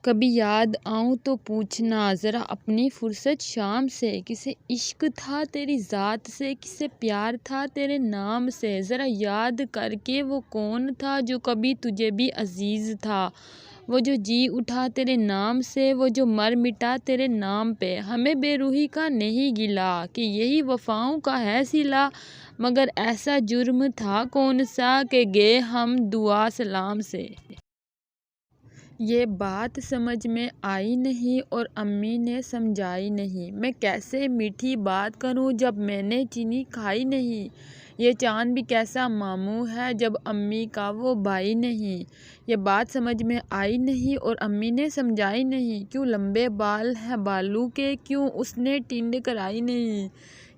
کبھی یاد آؤں تو پوچھنا ذرا اپنی فرصت شام سے، کسے عشق تھا تیری ذات سے، کسے پیار تھا تیرے نام سے، ذرا یاد کر کے وہ کون تھا جو کبھی تجھے بھی عزیز تھا، وہ جو جی اٹھا تیرے نام سے، وہ جو مر مٹا تیرے نام پہ۔ ہمیں بے روحی کا نہیں گلا کہ یہی وفاؤں کا ہے صلہ، مگر ایسا جرم تھا کون سا کہ گئے ہم دعا سلام سے۔ یہ بات سمجھ میں آئی نہیں اور امی نے سمجھائی نہیں، میں کیسے میٹھی بات کروں جب میں نے چینی کھائی نہیں، یہ چاند بھی کیسا ماموں ہے جب امی کا وہ بھائی نہیں۔ یہ بات سمجھ میں آئی نہیں اور امی نے سمجھائی نہیں، کیوں لمبے بال ہیں بالوں کے، کیوں اس نے ٹینڈ کرائی نہیں،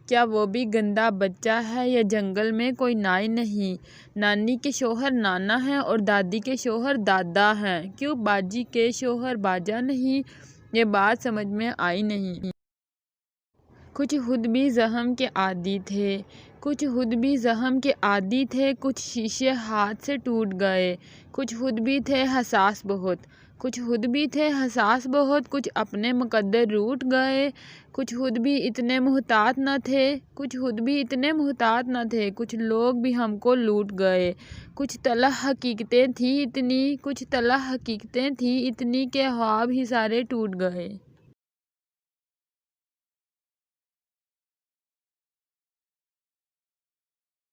کیا وہ بھی گندا بچہ ہے یا جنگل میں کوئی نائی نہیں، نانی کے شوہر نانا ہیں اور دادی کے شوہر دادا ہیں، کیوں باجی کے شوہر باجا نہیں، یہ بات سمجھ میں آئی نہیں۔ کچھ خود بھی زخم کے عادی تھے، کچھ خود بھی زخم کے عادی تھے، کچھ شیشے ہاتھ سے ٹوٹ گئے، کچھ خود بھی تھے حساس بہت، کچھ خود بھی تھے حساس بہت، کچھ اپنے مقدر روٹھ گئے، کچھ خود بھی اتنے محتاط نہ تھے، کچھ خود بھی اتنے محتاط نہ تھے، کچھ لوگ بھی ہم کو لوٹ گئے، کچھ تلخ حقیقتیں تھیں اتنی، کچھ تلخ حقیقتیں تھیں اتنی کہ خواب ہی سارے ٹوٹ گئے۔